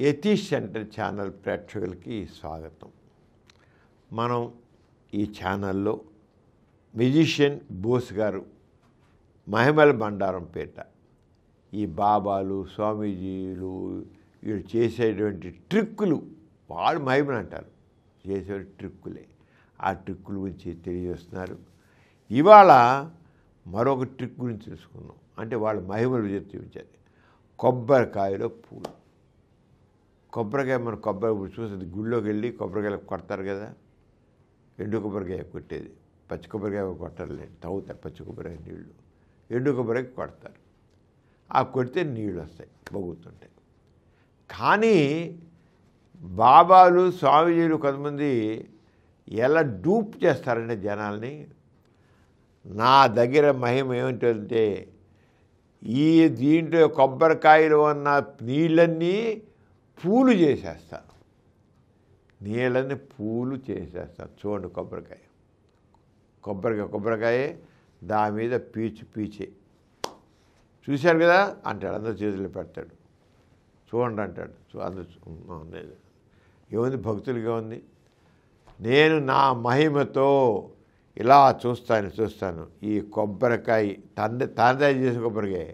Yatish centre channel ప్రేక్షకులకి స్వాగతం. మనం ఈ ఛానల్లో మ్యూజిషియన్ బోస్ గారు మహిమల బండారంపేట ఈ బాబాలు స్వామీజీలు వీళ్ళు చేసేటువంటి ట్రిక్కులు వాళ్ళు మహిమలు అంటారు, చేసే ట్రిక్కులే. ఆ ట్రిక్కుల గురించి తెలియజేస్తున్నారు. ఇవాళ మరొక ట్రిక్ గురించి తెలుసుకున్నాం. అంటే వాళ్ళ మహిమలు చూపించారు. కొబ్బరికాయలో పూలు. కొబ్బరికాయ మన కొబ్బరి చూసేది గుళ్ళోకి వెళ్ళి కొబ్బరికాయలు కొడతారు కదా, ఎండు కొబ్బరికాయ కొట్టేది, పచ్చి కొబ్బరికాయ కొట్టరులేండి, తాగుతారు పచ్చి కొబ్బరికాయ నీళ్ళు, ఎండు కొబ్బరికాయ కొడతారు. ఆ కొడితే నీళ్ళు వస్తాయి, బొగుతుంటాయి. కానీ బాబాలు స్వామీజీలు కొంతమంది ఎలా డూప్ చేస్తారంటే జనాల్ని, నా దగ్గర మహిమ ఏమిటంటే ఈ దీంట్లో కొబ్బరికాయలు ఉన్న నీళ్ళన్నీ పూలు చేసేస్తాను, నీళ్ళని పూలు చేసేస్తాను. చూడండి కొబ్బరికాయ దాని మీద పీచే చూశారు కదా అంటాడు, అందరు చేతులు పెడతాడు, చూడండి అంటాడు. అందరు ఏముంది భక్తులుగా ఉంది. నేను నా మహిమతో ఇలా చూస్తాను. ఈ కొబ్బరికాయ తండ్రి చేసిన కొబ్బరికాయ,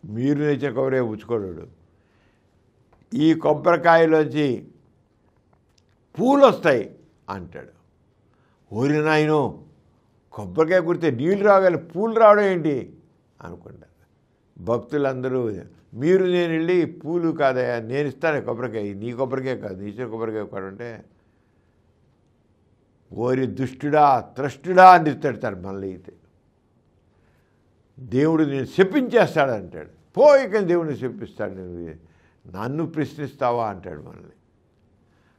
మీరు నేర్చిన కొబ్బరికాయ పుచ్చుకోడు. ఈ కొబ్బరికాయలోంచి పూలు వస్తాయి అంటాడు. ఓరి నాయనో, కొబ్బరికాయ కుడితే నీళ్ళు రావాలి, పూలు రావడం ఏంటి అనుకుంటారు భక్తులందరూ. మీరు నేను వెళ్ళి పూలు కాదయా, నేను ఇస్తాను కొబ్బరికాయ, నీ కొబ్బరికాయ కాదు, నీ ఇచ్చిన కొబ్బరికాయ కాదంటే ఓరి దుష్టుడా త్రష్టుడా అని తిడతాడు. మళ్ళీ అయితే దేవుడు నేను శపించేస్తాడు అంటాడు. పోయిక దేవుడిని శపిస్తాడు, నేను నన్ను ప్రశ్నిస్తావా అంటాడు మనల్ని.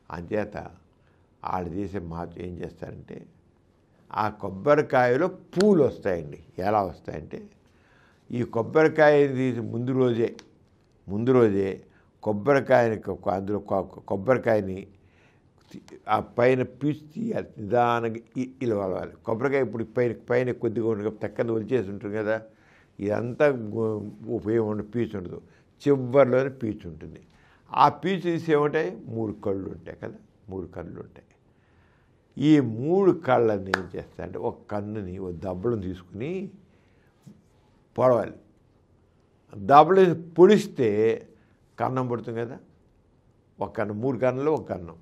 అంచేత వాళ్ళు చేసే ఏం చేస్తారంటే ఆ కొబ్బరికాయలో పూలు వస్తాయండి. ఎలా వస్తాయంటే ఈ కొబ్బరికాయ తీసి ముందు రోజే కొబ్బరికాయని అందులో కొబ్బరికాయని ఆ పైన పీచు తీయాలి, నిదానంగా ఇలా వలవాలి. కొబ్బరికాయ ఇప్పుడు పైన కొద్దిగా ఉండగా తెక్కన వచ్చేసి ఉంటుంది కదా, ఇదంతా ఉపయోగం ఉండే పీచు ఉండదు, చివరిలోనే పీచు ఉంటుంది. ఆ పీచు తీసి ఏముంటాయి, 3 కళ్ళు ఉంటాయి కదా, 3 కళ్ళు ఉంటాయి. ఈ 3 కళ్ళని ఏం చేస్తాయంటే ఒక కన్నుని ఒక దబ్బలను తీసుకుని పొడవాలి. దబ్బలు పొడిస్తే కన్నం పడుతుంది కదా, ఒక కన్ను, 3 కన్నులు ఒక కన్నం.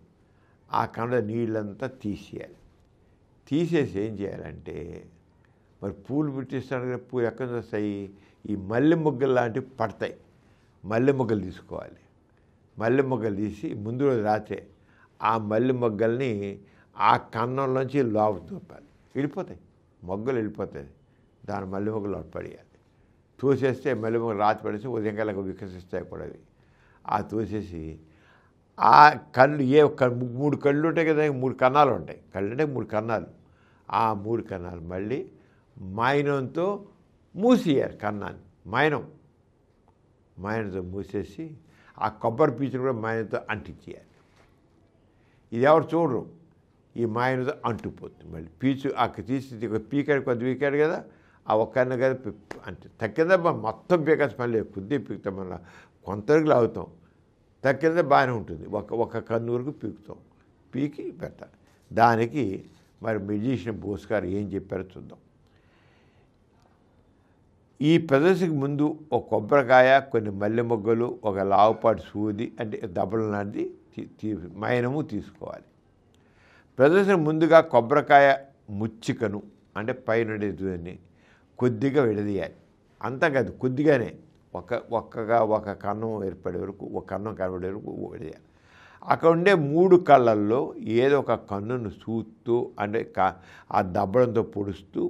ఆ కన్నులో నీళ్ళంతా తీసేయాలి. తీసేసి ఏం చేయాలంటే మరి పూలు పెట్టిస్తాను కదా, పూలు ఎక్కడి నుంచి వస్తాయి, ఈ మల్లె మొగ్గలు లాంటివి పడతాయి. మల్లె మొగ్గలు తీసుకోవాలి. మల్లె మొగ్గలు తీసి ముందు రోజు రాత్రే ఆ మల్లె మొగ్గల్ని ఆ కన్నంలోంచి లోపల తోపాలి. మొగ్గలు వెళ్ళిపోతాయి. దాని మల్లె మొగ్గలు లోపల పడేయాలి. తోసేస్తే మల్లె మొగ్గలు రాత్రి పడేసి ఉదయం కల్లా వికసిస్తాయి కూడా అవి. ఆ తోసేసి ఆ కళ్ళు 3 కళ్ళు ఉంటాయి కదా, 3 కన్నాలు ఉంటాయి. కళ్ళు అంటే 3 కన్నాలు. ఆ 3 కన్నాలు మళ్ళీ మైనంతో మూసేయాలి. కన్నాన్ని మైనంతో మూసేసి ఆ కొబ్బరి పీచును కూడా మైనంతో అంటించేయాలి. ఇది ఎవరు చూడరు, ఈ మైనంతో అంటుకుపోతుంది. మళ్ళీ పీచు తీసి పీకాడు కొద్ది పీకాడు కదా, ఆ ఒక్కన్న కదా అంటే తక్కింద మొత్తం పీకాల్సి మళ్ళీ కొద్దిగా పీకుతాం, మళ్ళీ కొంతవరకు లాగుతాం. తక్కింద బాగానే ఉంటుంది, ఒక కన్ను వరకు పీకుతాం, పీకి పెట్టాలి. దానికి మరి మ్యూజిషియన్ బోస్ గారు ఏం చెప్పారో చూద్దాం. ఈ ప్రదర్శనకు ముందు ఒక కొబ్బరికాయ, కొన్ని మల్లె మొగ్గలు, ఒక లావుపాటి సూది అంటే దబ్బలు లాంటిది మైనము తీసుకోవాలి. ప్రదర్శన ముందుగా కొబ్బరికాయ ముచ్చికను అంటే పైన కొద్దిగా విడదీయాలి. అంతా కాదు, కొద్దిగానే ఒక కన్నం ఏర్పడే వరకు, ఒక కన్నం కనబడే వరకు విడదీయాలి. అక్కడ ఉండే 3 కళ్ళల్లో ఏదో ఒక కన్నును చూస్తూ అంటే ఆ దబ్బడంతో పొడుస్తూ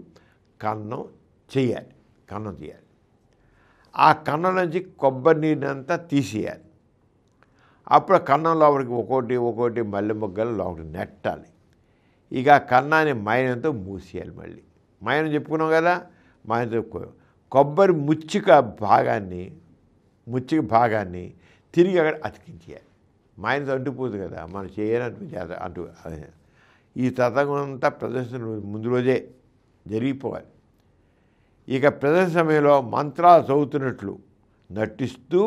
కన్నం తీయాలి. ఆ కన్నం నుంచి కొబ్బరి నీరునంతా తీసేయాలి. అప్పుడు కన్నం లోపలికి ఒక్కొక్కటి మల్లె మొగ్గలు లోపలికి నెట్టాలి. ఇక కన్నాన్ని మైనంతో మూసేయాలి. మళ్ళీ మైనం చెప్పుకున్నాం కదా, మైనంతో కొబ్బరి ముచ్చిక భాగాన్ని తిరిగి అక్కడ అతికించేయాలి. మైనంతో అంటుపోతుంది కదా, మనం చేయనట్టు ఈ తతంగం అంతా ప్రదర్శన ముందు రోజే జరిగిపోవాలి. ఇక ప్రదర్శన సమయంలో మంత్రాలు చదువుతున్నట్లు నటిస్తూ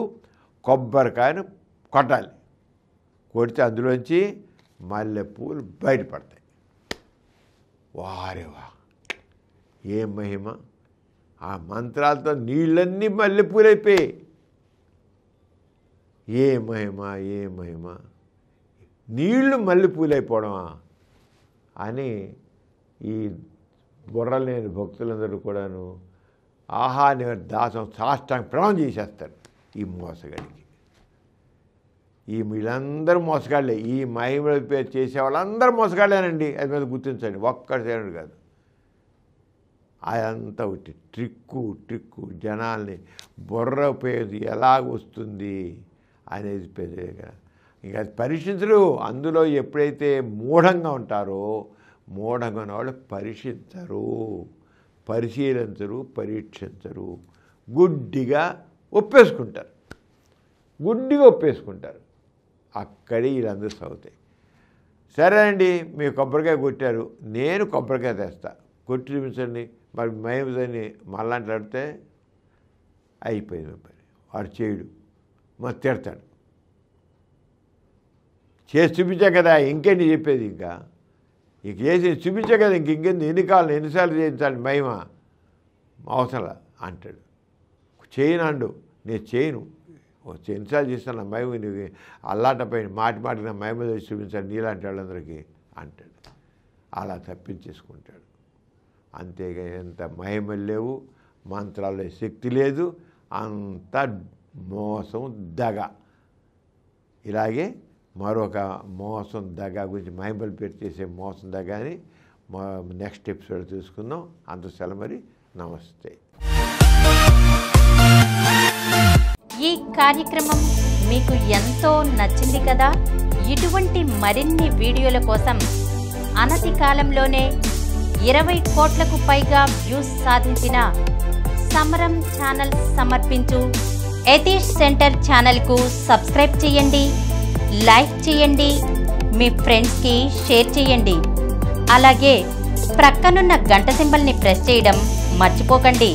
కొబ్బరికాయను కొట్టాలి. కొడితే అందులోంచి మల్లెపూలు బయటపడతాయి. వారేవా ఏం మహిమ! ఆ మంత్రాలతో నీళ్ళన్నీ మల్లెపూలైపోయాయి. ఏ మహిమ, ఏ మహిమ! నీళ్లు మల్లెపూలైపోవడమా అని ఈ బుర్రలేని భక్తులందరూ కూడాను ఆహా నేను దాసం సాష్టాంగ ప్రణామం చేసేస్తారు ఈ మోసగాడికి. వీళ్ళందరూ మోసగాళ్ళే. ఈ మహిమల పేరు చేసే వాళ్ళందరూ మోసగాళ్ళేనండి. అది మీద గుర్తించండి. ఒక్కటి చేయడం కాదు, అదంతా ఒకటి ట్రిక్కు జనాల్ని బుర్ర ఉపయోగించి ఎలా వస్తుంది అనేది పెద్దగా ఇంకా అది పరీక్షించరు. అందులో ఎప్పుడైతే మూఢంగా ఉంటారో మూఢంగా ఉన్న వాళ్ళు పరిశీలించరు, పరీక్షించరు, గుడ్డిగా ఒప్పేసుకుంటారు. అక్కడే వీళ్ళందరూ సాగుతాయి. సరే అండి, మీరు కొబ్బరికాయ కొట్టారు, నేను కొబ్బరికాయ తెస్తా, కొట్టి చూపించండి. మరి మహిమని మళ్ళాంటి అడితే అయిపోయింది. వాడు చేయడు, మరి తిడతాడు. చేసి చూపించా కదా, ఇంకేంటి చెప్పేది? ఇంకా చేసి చూపించా కదా, ఇంకెంది ఎన్నిసార్లు చేయించాలి మహిమ అవసరం అంటాడు. చేయనండు, నేను చేయను, ఎన్నిసార్లు చేస్తాను మహిమ, నీకు అల్లాటపైన మాటికి నా మహిమ చేసి చూపించాలి నీలాంటి వాళ్ళందరికీ అంటాడు. అలా తప్పించేసుకుంటాడు. అంతేగా ఎంత మహిమలు లేవు, మంత్రాల్లో శక్తి లేదు, అంత మోసం దగ. ఇలాగే మరొక మోసం దగ గురించి మహిమలు పేరు చేసే మోసం దగ అని నెక్స్ట్ ఎపిసోడ్ తీసుకుందాం. అంత సెలవు మరి. నమస్తే. ఈ కార్యక్రమం మీకు ఎంతో నచ్చింది కదా. ఇటువంటి మరిన్ని వీడియోల కోసం అనతి కాలంలోనే 20 కోట్లకు పైగా వ్యూస్ సాధించిన సమరం ఛానల్ సమర్పించు యతీష్ సెంటర్ ఛానల్కు సబ్స్క్రైబ్ చేయండి, లైక్ చేయండి, మీ ఫ్రెండ్స్కి షేర్ చేయండి. అలాగే ప్రక్కనున్న గంట సింబల్ని ప్రెస్ చేయడం మర్చిపోకండి.